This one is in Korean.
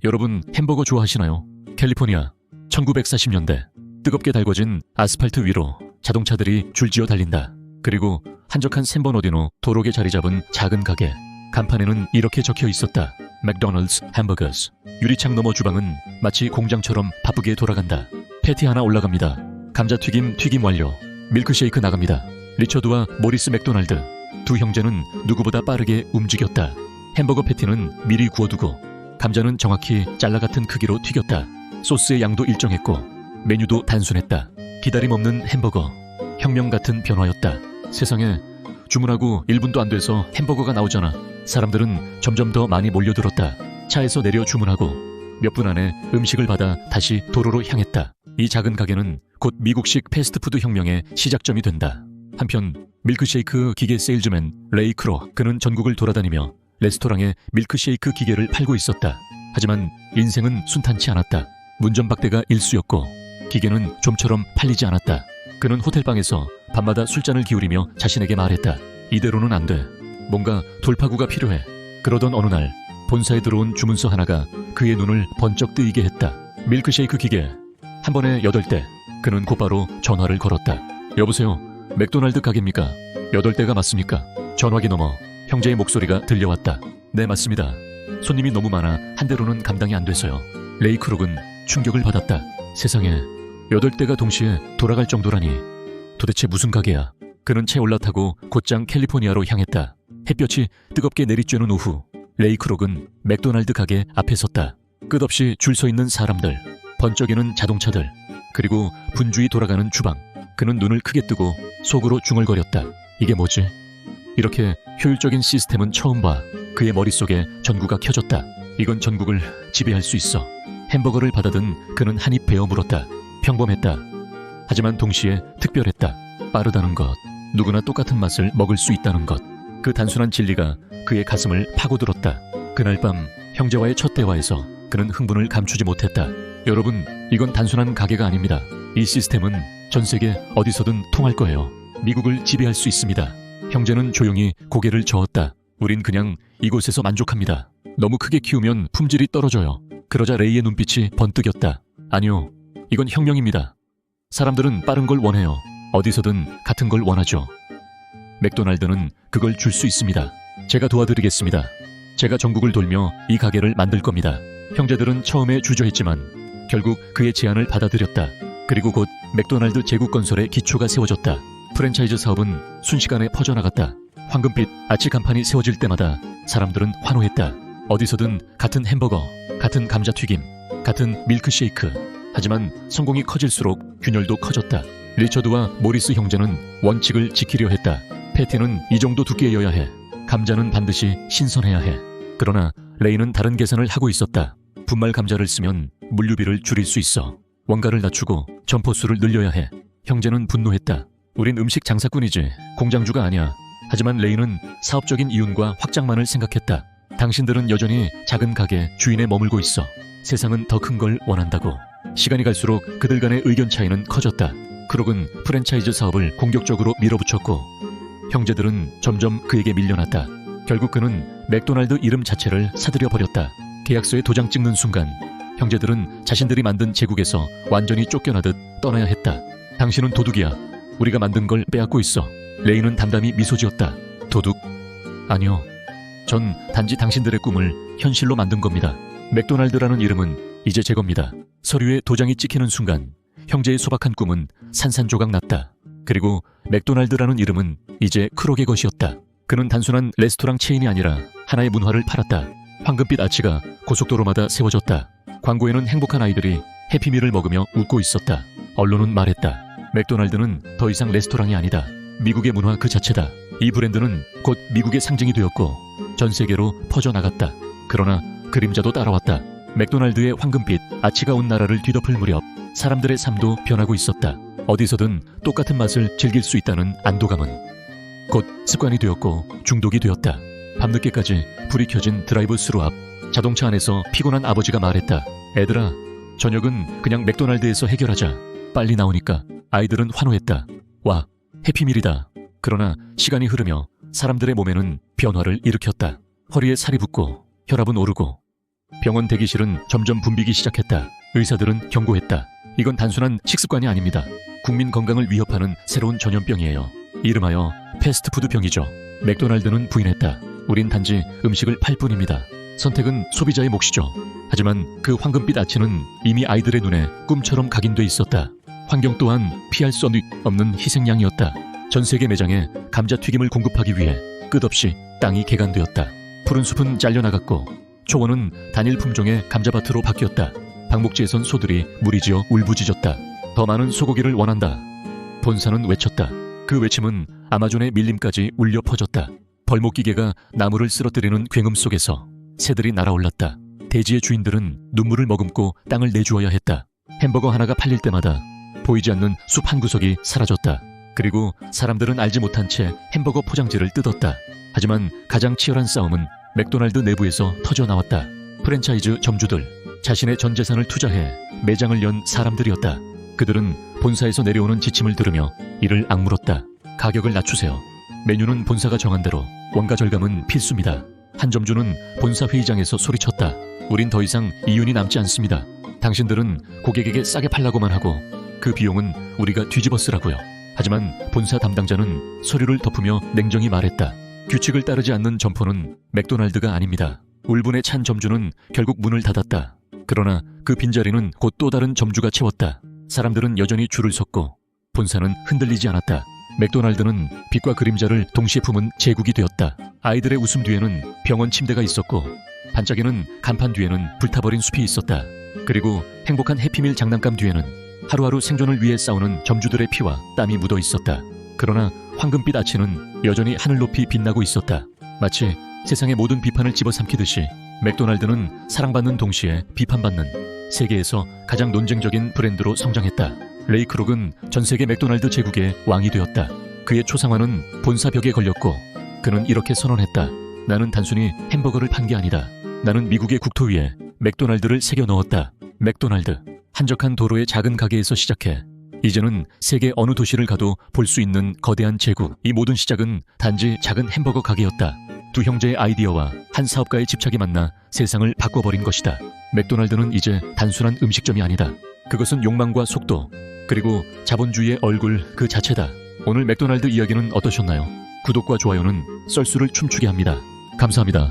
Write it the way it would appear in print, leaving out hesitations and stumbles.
여러분 햄버거 좋아하시나요? 캘리포니아 1940년대 뜨겁게 달궈진 아스팔트 위로 자동차들이 줄지어 달린다. 그리고 한적한 샌버너디노 도로에 자리 잡은 작은 가게. 간판에는 이렇게 적혀 있었다. 맥도날드's 햄버거스. 유리창 너머 주방은 마치 공장처럼 바쁘게 돌아간다. 패티 하나 올라갑니다. 감자튀김 튀김 완료. 밀크쉐이크 나갑니다. 리처드와 모리스 맥도날드. 두 형제는 누구보다 빠르게 움직였다. 햄버거 패티는 미리 구워두고 감자는 정확히 잘라 같은 크기로 튀겼다. 소스의 양도 일정했고 메뉴도 단순했다. 기다림 없는 햄버거. 혁명 같은 변화였다. 세상에, 주문하고 1분도 안 돼서 햄버거가 나오잖아. 사람들은 점점 더 많이 몰려들었다. 차에서 내려 주문하고 몇 분 안에 음식을 받아 다시 도로로 향했다. 이 작은 가게는 곧 미국식 패스트푸드 혁명의 시작점이 된다. 한편 밀크쉐이크 기계 세일즈맨 레이 크로. 그는 전국을 돌아다니며 레스토랑에 밀크쉐이크 기계를 팔고 있었다. 하지만 인생은 순탄치 않았다. 문전박대가 일쑤였고 기계는 좀처럼 팔리지 않았다. 그는 호텔방에서 밤마다 술잔을 기울이며 자신에게 말했다. 이대로는 안 돼. 뭔가 돌파구가 필요해. 그러던 어느 날 본사에 들어온 주문서 하나가 그의 눈을 번쩍 뜨이게 했다. 밀크쉐이크 기계. 한 번에 8대. 그는 곧바로 전화를 걸었다. 여보세요. 맥도날드 가게입니까? 8대가 맞습니까? 전화기 너머 형제의 목소리가 들려왔다. 네, 맞습니다. 손님이 너무 많아 한 대로는 감당이 안 돼서요. 레이 크룩은 충격을 받았다. 세상에, 8대가 동시에 돌아갈 정도라니. 도대체 무슨 가게야? 그는 채 올라타고 곧장 캘리포니아로 향했다. 햇볕이 뜨겁게 내리쬐는 오후, 레이 크룩은 맥도날드 가게 앞에 섰다. 끝없이 줄 서 있는 사람들, 번쩍이는 자동차들, 그리고 분주히 돌아가는 주방. 그는 눈을 크게 뜨고 속으로 중얼거렸다. 이게 뭐지? 이렇게 효율적인 시스템은 처음 봐. 그의 머릿속에 전구가 켜졌다. 이건 전국을 지배할 수 있어. 햄버거를 받아든 그는 한입 베어 물었다. 평범했다. 하지만 동시에 특별했다. 빠르다는 것, 누구나 똑같은 맛을 먹을 수 있다는 것. 그 단순한 진리가 그의 가슴을 파고들었다. 그날 밤 형제와의 첫 대화에서 그는 흥분을 감추지 못했다. 여러분, 이건 단순한 가게가 아닙니다. 이 시스템은 전 세계 어디서든 통할 거예요. 미국을 지배할 수 있습니다. 형제는 조용히 고개를 저었다. 우린 그냥 이곳에서 만족합니다. 너무 크게 키우면 품질이 떨어져요. 그러자 레이의 눈빛이 번뜩였다. 아니요, 이건 혁명입니다. 사람들은 빠른 걸 원해요. 어디서든 같은 걸 원하죠. 맥도날드는 그걸 줄 수 있습니다. 제가 도와드리겠습니다. 제가 전국을 돌며 이 가게를 만들 겁니다. 형제들은 처음에 주저했지만 결국 그의 제안을 받아들였다. 그리고 곧 맥도날드 제국 건설의 기초가 세워졌다. 프랜차이즈 사업은 순식간에 퍼져나갔다. 황금빛 아치 간판이 세워질 때마다 사람들은 환호했다. 어디서든 같은 햄버거, 같은 감자튀김, 같은 밀크쉐이크. 하지만 성공이 커질수록 균열도 커졌다. 리처드와 모리스 형제는 원칙을 지키려 했다. 패티는 이 정도 두께여야 해. 감자는 반드시 신선해야 해. 그러나 레이는 다른 계산을 하고 있었다. 분말 감자를 쓰면 물류비를 줄일 수 있어. 원가를 낮추고 점포수를 늘려야 해. 형제는 분노했다. 우린 음식 장사꾼이지 공장주가 아니야. 하지만 레이는 사업적인 이윤과 확장만을 생각했다. 당신들은 여전히 작은 가게 주인에 머물고 있어. 세상은 더 큰 걸 원한다고. 시간이 갈수록 그들 간의 의견 차이는 커졌다. 크룩은 프랜차이즈 사업을 공격적으로 밀어붙였고 형제들은 점점 그에게 밀려났다. 결국 그는 맥도날드 이름 자체를 사들여 버렸다. 계약서에 도장 찍는 순간 형제들은 자신들이 만든 제국에서 완전히 쫓겨나듯 떠나야 했다. 당신은 도둑이야. 우리가 만든 걸 빼앗고 있어. 레이는 담담히 미소 지었다. 도둑? 아니요. 전 단지 당신들의 꿈을 현실로 만든 겁니다. 맥도날드라는 이름은 이제 제 겁니다. 서류에 도장이 찍히는 순간 형제의 소박한 꿈은 산산조각 났다. 그리고 맥도날드라는 이름은 이제 크록의 것이었다. 그는 단순한 레스토랑 체인이 아니라 하나의 문화를 팔았다. 황금빛 아치가 고속도로마다 세워졌다. 광고에는 행복한 아이들이 해피밀을 먹으며 웃고 있었다. 언론은 말했다. 맥도날드는 더 이상 레스토랑이 아니다. 미국의 문화 그 자체다. 이 브랜드는 곧 미국의 상징이 되었고 전 세계로 퍼져나갔다. 그러나 그림자도 따라왔다. 맥도날드의 황금빛 아치가 온 나라를 뒤덮을 무렵 사람들의 삶도 변하고 있었다. 어디서든 똑같은 맛을 즐길 수 있다는 안도감은 곧 습관이 되었고 중독이 되었다. 밤늦게까지 불이 켜진 드라이브 스루 앞 자동차 안에서 피곤한 아버지가 말했다. 애들아, 저녁은 그냥 맥도날드에서 해결하자. 빨리 나오니까. 아이들은 환호했다. 와, 해피밀이다. 그러나 시간이 흐르며 사람들의 몸에는 변화를 일으켰다. 허리에 살이 붙고 혈압은 오르고 병원 대기실은 점점 붐비기 시작했다. 의사들은 경고했다. 이건 단순한 식습관이 아닙니다. 국민 건강을 위협하는 새로운 전염병이에요. 이름하여 패스트푸드병이죠. 맥도날드는 부인했다. 우린 단지 음식을 팔 뿐입니다. 선택은 소비자의 몫이죠. 하지만 그 황금빛 아치는 이미 아이들의 눈에 꿈처럼 각인돼 있었다. 환경 또한 피할 수 없는 희생양이었다. 전 세계 매장에 감자튀김을 공급하기 위해 끝없이 땅이 개간되었다. 푸른 숲은 잘려나갔고 초원은 단일 품종의 감자밭으로 바뀌었다. 방목지에선 소들이 무리지어 울부짖었다. 더 많은 소고기를 원한다. 본사는 외쳤다. 그 외침은 아마존의 밀림까지 울려 퍼졌다. 벌목기계가 나무를 쓰러뜨리는 굉음 속에서 새들이 날아올랐다. 대지의 주인들은 눈물을 머금고 땅을 내주어야 했다. 햄버거 하나가 팔릴 때마다 보이지 않는 숲 한 구석이 사라졌다. 그리고 사람들은 알지 못한 채 햄버거 포장지를 뜯었다. 하지만 가장 치열한 싸움은 맥도날드 내부에서 터져나왔다. 프랜차이즈 점주들, 자신의 전 재산을 투자해 매장을 연 사람들이었다. 그들은 본사에서 내려오는 지침을 들으며 이를 악물었다. 가격을 낮추세요. 메뉴는 본사가 정한 대로, 원가 절감은 필수입니다. 한 점주는 본사 회의장에서 소리쳤다. 우린 더 이상 이윤이 남지 않습니다. 당신들은 고객에게 싸게 팔라고만 하고 그 비용은 우리가 뒤집어 쓰라고요. 하지만 본사 담당자는 서류를 덮으며 냉정히 말했다. 규칙을 따르지 않는 점포는 맥도날드가 아닙니다. 울분에 찬 점주는 결국 문을 닫았다. 그러나 그 빈자리는 곧 또 다른 점주가 채웠다. 사람들은 여전히 줄을 섰고 본사는 흔들리지 않았다. 맥도날드는 빛과 그림자를 동시에 품은 제국이 되었다. 아이들의 웃음 뒤에는 병원 침대가 있었고 반짝이는 간판 뒤에는 불타버린 숲이 있었다. 그리고 행복한 해피밀 장난감 뒤에는 하루하루 생존을 위해 싸우는 점주들의 피와 땀이 묻어 있었다. 그러나 황금빛 아치는 여전히 하늘 높이 빛나고 있었다. 마치 세상의 모든 비판을 집어삼키듯이 맥도날드는 사랑받는 동시에 비판받는 세계에서 가장 논쟁적인 브랜드로 성장했다. 레이 크록은 전 세계 맥도날드 제국의 왕이 되었다. 그의 초상화는 본사 벽에 걸렸고 그는 이렇게 선언했다. 나는 단순히 햄버거를 판 게 아니다. 나는 미국의 국토 위에 맥도날드를 새겨 넣었다. 맥도날드, 한적한 도로의 작은 가게에서 시작해 이제는 세계 어느 도시를 가도 볼 수 있는 거대한 제국. 이 모든 시작은 단지 작은 햄버거 가게였다. 두 형제의 아이디어와 한 사업가의 집착이 만나 세상을 바꿔버린 것이다. 맥도날드는 이제 단순한 음식점이 아니다. 그것은 욕망과 속도, 그리고 자본주의의 얼굴 그 자체다. 오늘 맥도날드 이야기는 어떠셨나요? 구독과 좋아요는 썰수를 춤추게 합니다. 감사합니다.